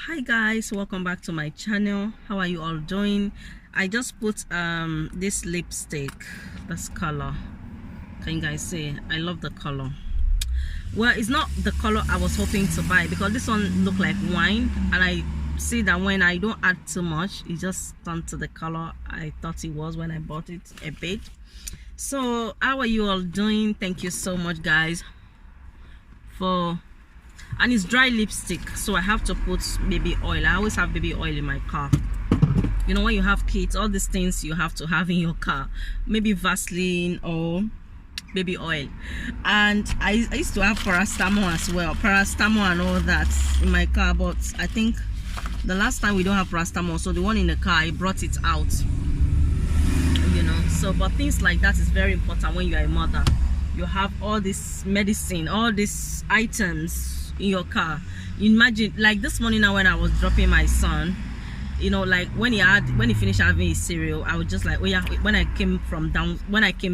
Hi guys, welcome back to my channel. How are you all doing? I just put this lipstick, this color. Can you guys see? I love the color. Well, it's not the color I was hoping to buy because this one looked like wine, and I see that when I don't add too much, it just turned to the color I thought it was when I bought it a bit. So how are you all doing? Thank you so much guys for, and it's dry lipstick, so I have to put baby oil. I always have baby oil in my car. You know, when you have kids, all these things you have to have in your car, maybe Vaseline or baby oil. And I used to have paracetamol as well, paracetamol and all that in my car, but I think the last time we don't have paracetamol, so the one in the car, I brought it out, you know. So but things like that is very important when you are a mother. You have all this medicine, all these items in your car. Imagine, like this morning now when I was dropping my son, you know, like when he finished having his cereal, I was just like, oh yeah, when I came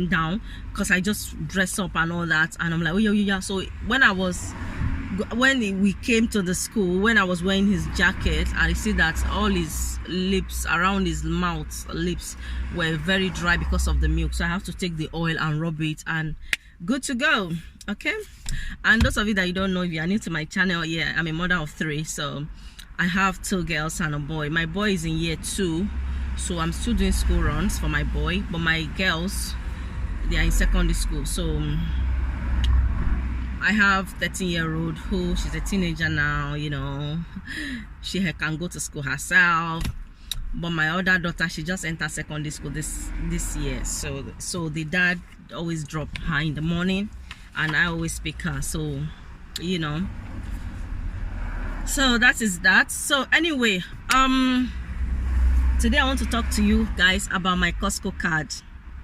down, because I just dressed up and all that, and I'm like, oh yeah, yeah. So when we came to the school, when I was wearing his jacket, I see that all his lips, around his mouth, lips were very dry because of the milk. So I have to take the oil and rub it, and good to go. Okay. And those of you that you don't know, if you are new to my channel, yeah, I'm a mother of 3, so I have 2 girls and a boy. My boy is in year 2, so I'm still doing school runs for my boy, but my girls, they are in secondary school. So I have 13-year-old who, she's a teenager now, you know, she can go to school herself. But my other daughter, she just entered secondary school this year, so the dad always drop her in the morning and I always pick her, so you know. So that is that. So anyway, today I want to talk to you guys about my Costco card.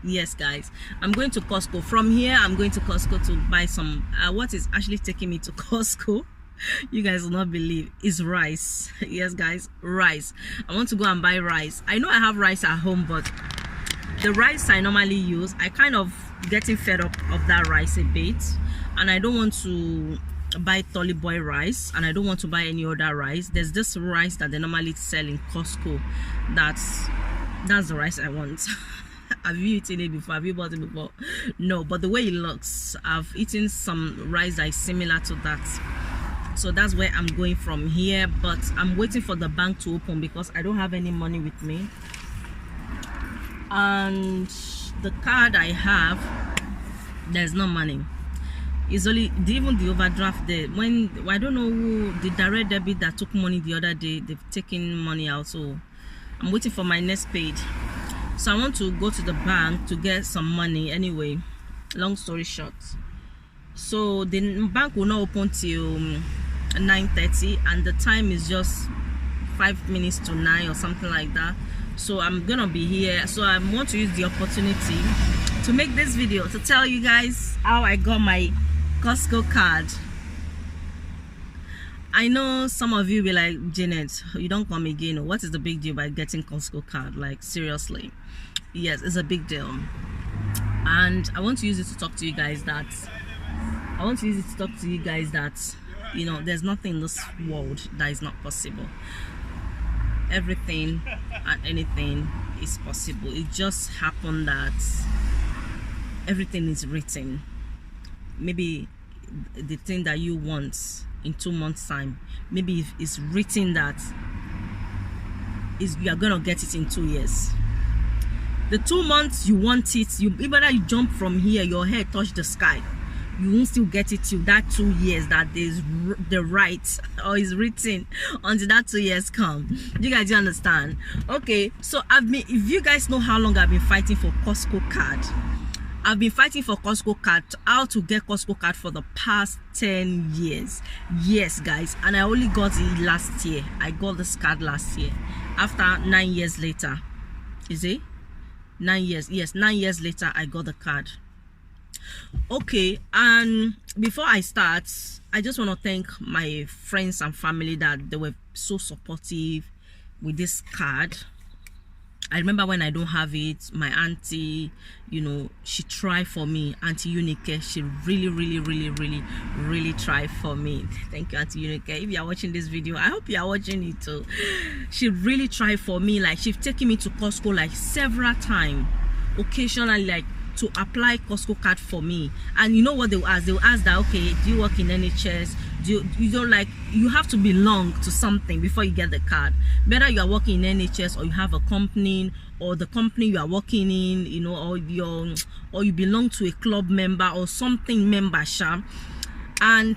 Yes guys, I'm going to Costco. From here I'm going to Costco to buy some what is actually taking me to Costco, you guys will not believe, is rice. Yes guys, rice. I want to go and buy rice. I know I have rice at home, but the rice I normally use, I kind of getting fed up of that rice a bit, and I don't want to buy Tolly Boy rice, and I don't want to buy any other rice. There's this rice that they normally sell in Costco. That's the rice I want. Have you eaten it before? Have you bought it before? No, but the way it looks, I've eaten some rice that is similar to that. So that's where I'm going from here, but I'm waiting for the bank to open because I don't have any money with me, and the card I have, there's no money. It's only even the overdraft there. When I don't know who, the direct debit that took money the other day, they've taken money out, so I'm waiting for my next page. So I want to go to the bank to get some money anyway. Long story short, so the bank will not open till 9:30, and the time is just 5 minutes to 9 or something like that. So I'm gonna be here, so I want to use the opportunity to make this video to tell you guys how I got my Costco card. I know some of you be like, Janet, you don't come again, or what is the big deal by getting Costco card? Like seriously, yes, it's a big deal, and I want to use it to talk to you guys that you know, there's nothing in this world that is not possible. Everything and anything is possible. It just happened that everything is written. Maybe the thing that you want in 2 months time, maybe it's written that you are gonna get it in 2 years. The 2 months you want it, even though you jump from here, your head touch the sky, you won't still get it till that 2 years that there's the right or is written, until that 2 years come. You guys, you understand? Okay, so if you guys know how long I've been fighting for Costco card, I've been fighting for Costco card, how to get Costco card for the past 10 years. Yes guys, and I only got it last year. I got this card last year after 9 years later. Is it 9 years? Yes, 9 years later I got the card. Okay, and before I start, I just want to thank my friends and family that they were so supportive with this card. I remember when I don't have it, my auntie, you know, she tried for me. Auntie Unique, she really tried for me. Thank you, Auntie Unique. If you are watching this video, I hope you are watching it too. She really tried for me. Like, she's taken me to Costco like several times, occasionally, like, to apply Costco card for me. And you know what they will ask? They will ask that, okay, do you work in NHS? You don't, like, you have to belong to something before you get the card. Whether you are working in NHS or you have a company, or the company you are working in, you know, or you belong to a club member or something membership. And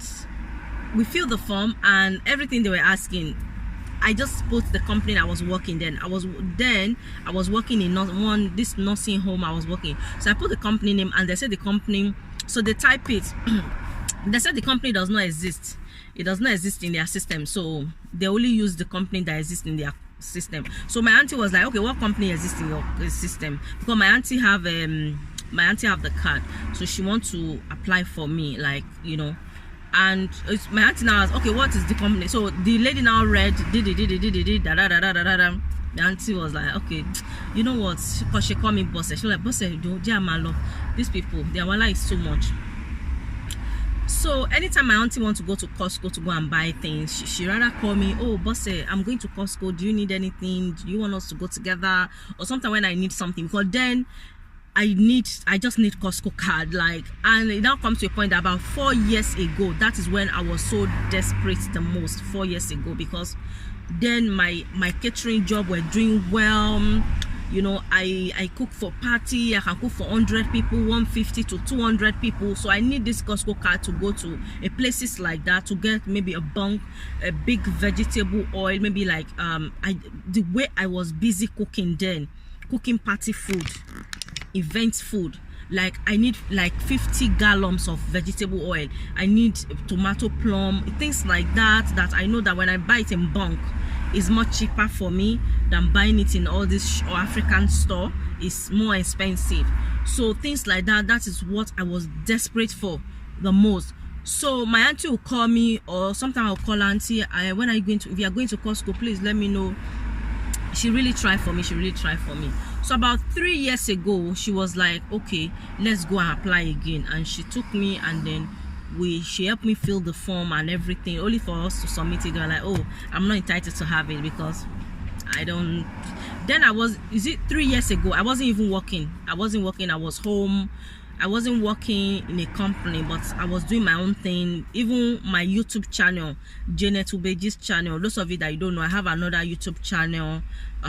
we filled the form and everything they were asking, I just put the company I was working. Then I was working in this nursing home I was working. So I put the company name and they said the company, so they type it. They said the company does not exist. It does not exist in their system. So they only use the company that exists in their system. So my auntie was like, okay, what company exists in your system? Because my auntie have the card, so she wants to apply for me, like, you know. And my auntie now asked, okay, what is the company? So the lady now read da da da da da da. The auntie was like, okay, you know what? Because she called me boss. She was like, boss, these people, their wallet is so much. So anytime my auntie wants to go to Costco to go and buy things, she rather call me, oh boss, I'm going to Costco, do you need anything? Do you want us to go together? Or sometimes when I need something, because then I just need Costco card, like. And it now comes to a point that about 4 years ago, that is when I was so desperate the most. 4 years ago, because then my catering job were doing well. You know, I cook for party. I can cook for 100 people, 150 to 200 people. So I need this Costco card to go to places like that, to get maybe a big vegetable oil, maybe like the way I was busy cooking then, cooking party food, event food, like I need like 50 gallons of vegetable oil. I need tomato, plum, things like that I know that when I buy it in bulk, is much cheaper for me than buying it in all this African store. Is more expensive. So things like that is what I was desperate for the most. So my auntie will call me, or sometimes I'll call auntie, when are you going to, if you are going to Costco, please let me know. She really tried for me. So about 3 years ago, she was like, okay, let's go and apply again. And she took me, and then she helped me fill the form and everything, only for us to submit it. They were like, oh, I'm not entitled to have it because I don't. Then is it 3 years ago? I wasn't even working. I was home. I wasn't working in a company, but I was doing my own thing. Even my YouTube channel, Janet Ubeji's channel, those of you that you don't know, I have another YouTube channel.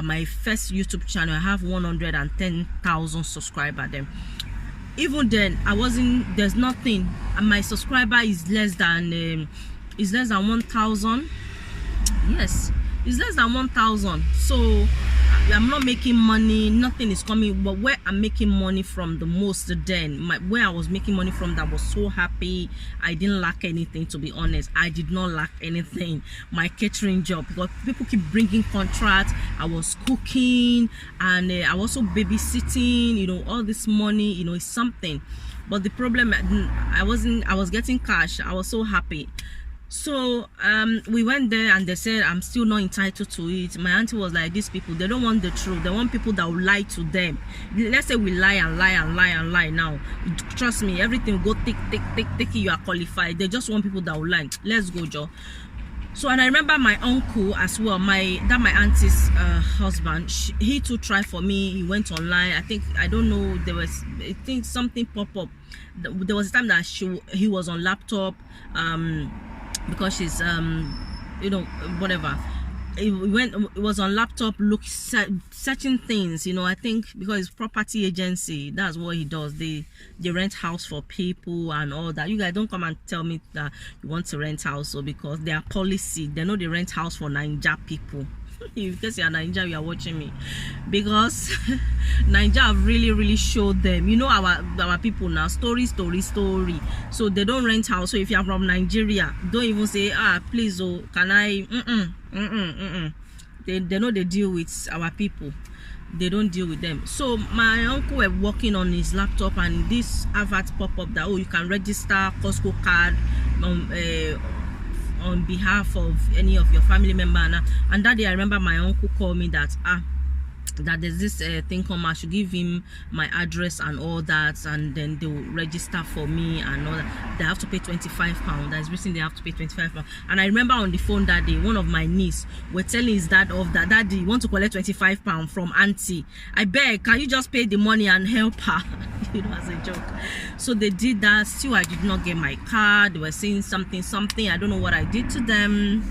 My first YouTube channel, I have 110,000 subscribers then. Even then, there's nothing, and my subscriber is less than 1,000. Yes, it's less than 1,000. So I'm not making money, nothing is coming. But where I'm making money from the most, then where I was making money from, that was so happy. I didn't lack anything, to be honest. I did not lack anything. My catering job, because people keep bringing contracts. I was cooking, and I was also babysitting. You know, all this money, you know, is something. But the problem, I was getting cash. I was so happy. So we went there, and they said I'm still not entitled to it. My auntie was like, these people, they don't want the truth. They want people that will lie to them. Let's say we lie and lie and lie and lie now. Trust me, everything will go tick, you are qualified. They just want people that will lie. Let's go, Joe. So, and I remember my uncle as well, my auntie's husband, he too tried for me. He went online. I don't know, I think something popped up. There was a time that he was on laptop, because she's you know, whatever, it was on laptop, searching things, you know. I think because it's property agency, that's what he does. They rent house for people and all that. You guys don't come and tell me that you want to rent house, so because their policy, they know they rent house for Naija people. If you are Naija, you are watching me, because Naija have really showed them, you know, our people now, story. So they don't rent house. So if you are from Nigeria, don't even say, please, oh, can I? They know they deal with our people. They don't deal with them. So my uncle were working on his laptop, and this advert pop up that, oh, you can register Costco card on behalf of any of your family member. And that day I remember my uncle called me that that there's this thing come, I should give him my address and all that, and then they will register for me and all that. They have to pay £25. That's written, they have to pay £25. And I remember on the phone that day, one of my niece were telling his dad of that, daddy, you want to collect £25 from auntie, I beg, can you just pay the money and help her? You know, as a joke. So they did that. Still, I did not get my card. They were saying something, I don't know what I did to them.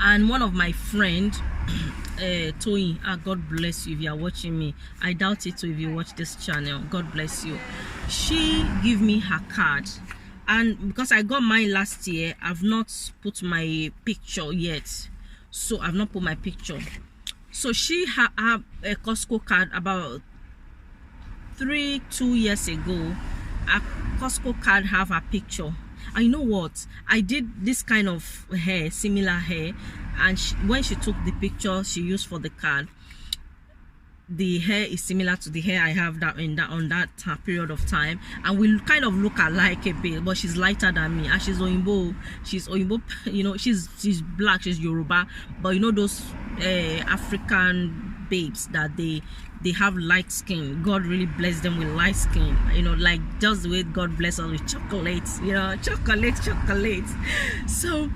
And one of my friend, Toyin, God bless you if you are watching me. I doubt it if you watch this channel. God bless you. She gave me her card, and because I got mine last year, I've not put my picture yet. So I've not put my picture. So she have a Costco card about 2 years ago. A Costco card have a picture. And you know what, I did this kind of hair, similar hair, and when she took the picture she used for the card, the hair is similar to the hair I have on that period of time, and we kind of look alike a bit, but she's lighter than me, and she's Oyinbo, you know, she's black, she's Yoruba, but you know those African babes that they have light skin. God really bless them with light skin, you know, like just the way God bless us with chocolates, you know, chocolate. So,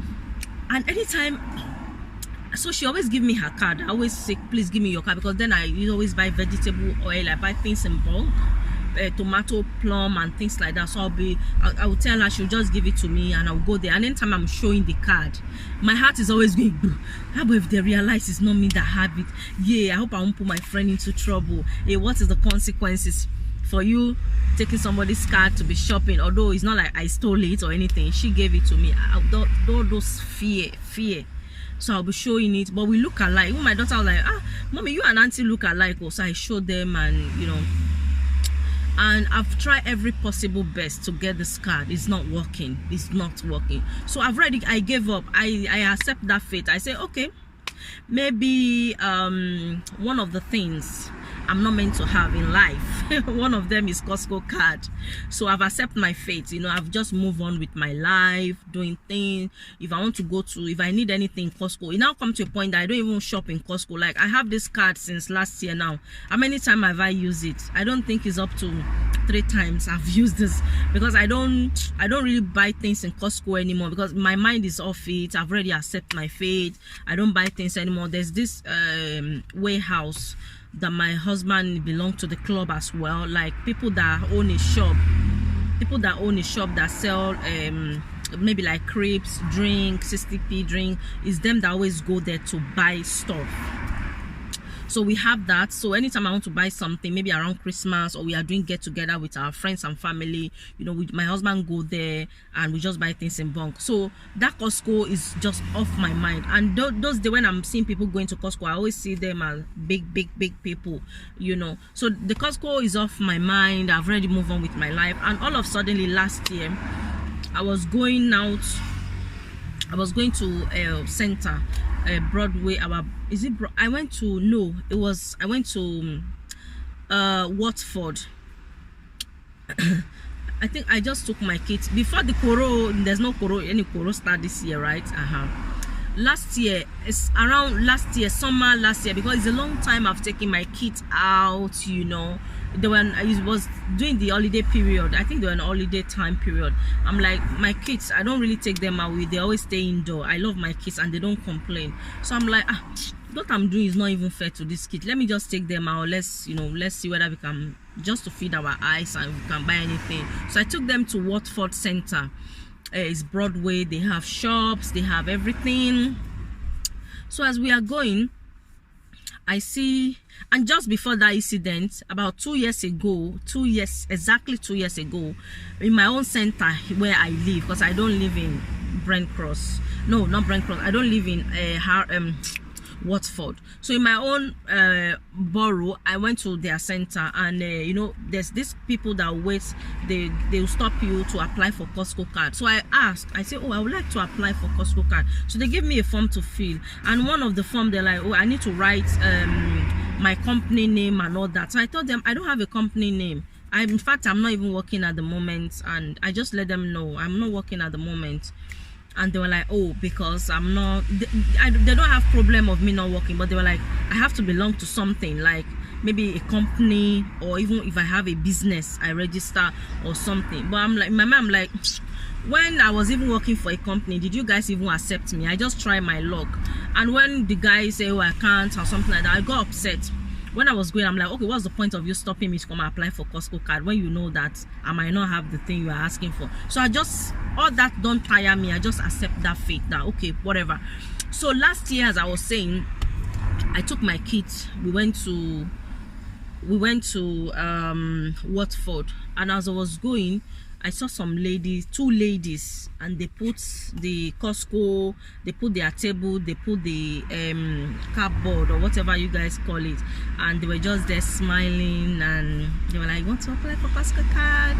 and anytime, so she always give me her card. I always say, please give me your card, because then I always buy vegetable oil, I buy things in bulk, tomato, plum and things like that. So I will tell her, she'll just give it to me and I'll go there, and anytime I'm showing the card, my heart is always going, how about if they realize it's not me that have it? Yeah, I hope I won't put my friend into trouble. Hey, what is the consequences for you taking somebody's card to be shopping? Although it's not like I stole it or anything, she gave it to me. All those fear. So I'll be showing it, but we look alike. Even my daughter was like, mommy, you and auntie look alike. So I showed them, and you know, and I've tried every possible best to get this card. It's not working. So I gave up. I accept that fate. I say, okay, maybe one of the things I'm not meant to have in life, one of them is Costco card. So I've accepted my fate, you know. I've just moved on with my life, doing things. If I need anything in Costco, it now come to a point that I don't even shop in Costco. Like, I have this card since last year now. How many times have I used it? I don't think it's up to 3 times I've used this, because I don't really buy things in Costco anymore, because my mind is off it. I've already accepted my fate. I don't buy things anymore. There's this warehouse that my husband belonged to, the club as well, like people that own a shop that sell maybe like crepes, drink, 60p drink. Is them that always go there to buy stuff. So we have that. So anytime I want to buy something, maybe around Christmas, or we are doing get together with our friends and family, you know, my husband go there and we just buy things in bulk. So that Costco is just off my mind. And those days when I'm seeing people going to Costco, I always see them as big people, you know. So the Costco is off my mind. I've already moved on with my life. And all of a sudden last year, I was going to center, Broadway. I went to Watford. I think I just took my kids before the there's no any Coro start this year, right? Last year, it's around summer last year, because it's a long time I've taken my kids out, you know. It was during the holiday period. I think they were in holiday time period. I'm like, my kids, I don't really take them away. They always stay indoor. I love my kids and they don't complain. So I'm like, what I'm doing is not even fair to these kids. Let me just take them out. Let's see whether we can, just to feed our eyes, and we can buy anything. So I took them to Watford Center. It's Broadway. They have shops. They have everything. So as we are going, I see, and just before that incident, about 2 years ago, exactly 2 years ago, in my own center where I live, because I don't live in Brent Cross. No, not Brent Cross. I don't live in Watford. So in my own borough, I went to their center, and you know, there's these people that wait. They'll stop you to apply for Costco card. So I asked, I said, oh, I would like to apply for Costco card. So they gave me a form to fill, and one of the form, they're like, oh, I need to write my company name and all that. So I told them I don't have a company name. In fact, I'm not even working at the moment, and I just let them know I'm not working at the moment. and they were like, oh, because I'm not, they don't have problem of me not working, but they were like, I have to belong to something, like maybe a company, or even if I have a business I register or something. But I'm like, my mom, like, when I was even working for a company, did you guys even accept me? I just try my luck. And when the guy say, oh, I can't or something like that, I got upset. When I was going, I'm like, okay, what's the point of you stopping me to come and apply for Costco card when you know that I might not have the thing you are asking for? So I just, all that don't tire me. I just accept that fate, that okay, whatever. So last year, as I was saying, I took my kids. We went to Watford, and as I was going, I saw some ladies, two ladies, and they put the Costco, they put their table, they put the cardboard or whatever you guys call it, and they were just there smiling, and they were like, want to apply for Costco card?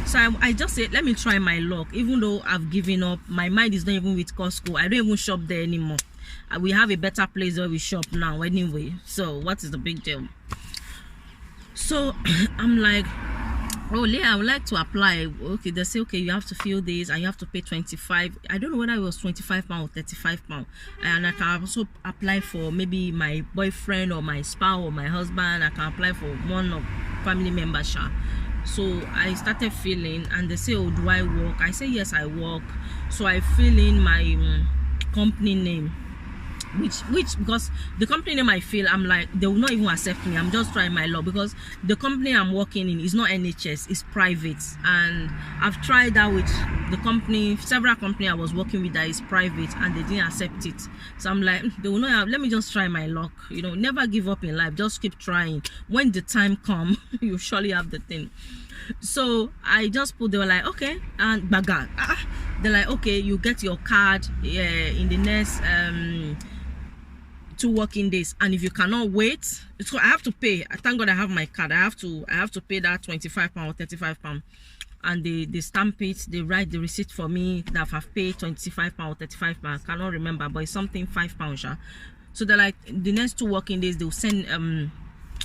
So I just said, let me try my luck. Even though I've given up, my mind is not even with Costco. I don't even shop there anymore. We have a better place where we shop now anyway, so what is the big deal? So I'm like, oh yeah, I would like to apply. Okay, they say, okay, you have to fill this and you have to pay 25. I don't know whether it was 25 pounds or 35 pounds. And I can also apply for maybe my boyfriend or my spouse or my husband. I can apply for one of family members. So I started filling, and they say, oh, do I work? I say, yes, I work. So I fill in my company name. Which because the company name I feel, I'm like, they will not even accept me. I'm just trying my luck, because the company I'm working in is not NHS, it's private, and I've tried that with the company, several company I was working with that is private, and they didn't accept it. So I'm like, they will not have, let me just try my luck. You know, never give up in life, just keep trying. When the time comes, you surely have the thing. So I just put, they were like, okay, and baga, they're like, okay, you get your card in the next 2 working days, and if you cannot wait, so I have to pay. I thank God I have my card. I have to pay that 25 pound or 35 pound, and they stamp it, they write the receipt for me that I've paid 25 pound or 35 pound. I cannot remember, but it's something 5 pounds. So they're like, the next 2 working days they'll send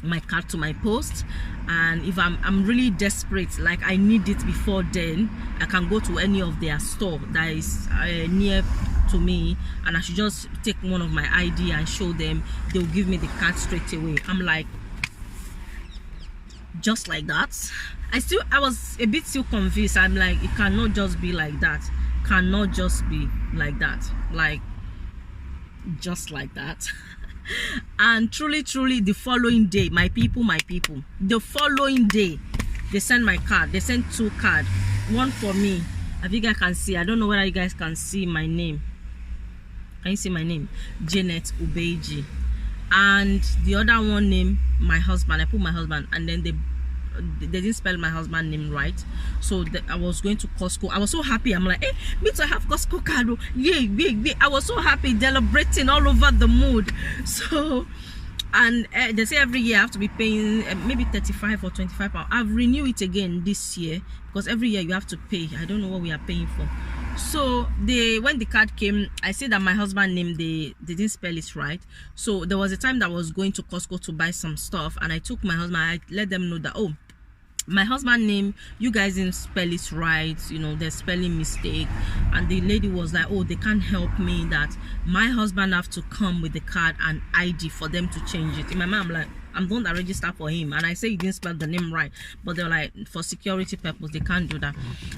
my card to my post, and if I'm really desperate, like I need it before then, I can go to any of their store that is near to me, and I should just take one of my ID and show them. They'll give me the card straight away. I'm like, just like that. I was a bit still confused. I'm like, it cannot just be like that. Cannot just be like that, like just like that. And truly the following day, my people, the following day, they sent my card. They sent 2 cards, one for me. I think I can see, I don't know whether you guys can see my name. Can you see my name? Janet Ubeji. And the other one name, my husband. I put my husband, and then they didn't spell my husband name right. So I was going to Costco. I was so happy. I'm like, hey, me to have Costco card. Yeah. I was so happy, celebrating all over the mood. So, and they say every year I have to be paying maybe 35 or 25 pounds. I've renewed it again this year, because every year you have to pay. I don't know what we are paying for. So when the card came, I said that my husband name, they didn't spell it right. So there was a time that I was going to Costco to buy some stuff, and I took my husband, I let them know that, oh, my husband name, you guys didn't spell it right, you know, there's spelling mistake. And the lady was like, oh, they can't help me, that my husband have to come with the card and ID for them to change it. In my mind, I'm like, I'm the one that register for him, and I say he didn't spell the name right, but they're like, for security purpose they can't do that.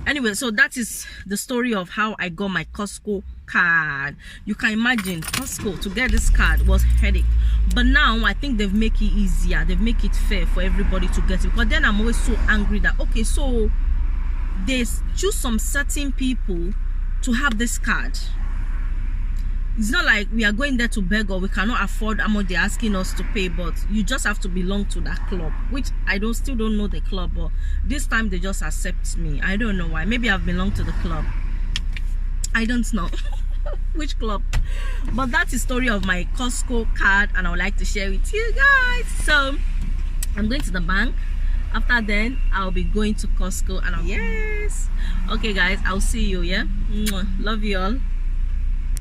Anyway, so that is the story of how I got my Costco card. You can imagine, Costco, to get this card was headache, but now I think they've make it easier, they've make it fair for everybody to get it. But then I'm always so angry that, okay, so they choose some certain people to have this card. It's not like we are going there to beg, or we cannot afford how much they're asking us to pay, but you just have to belong to that club, which I still don't know the club, but this time they just accept me. I don't know why. Maybe I've belonged to the club. I don't know which club. But that's the story of my Costco card, and I would like to share with you guys. So I'm going to the bank. After then, I'll be going to Costco, and yes. Okay guys, I'll see you. Yeah, love you all.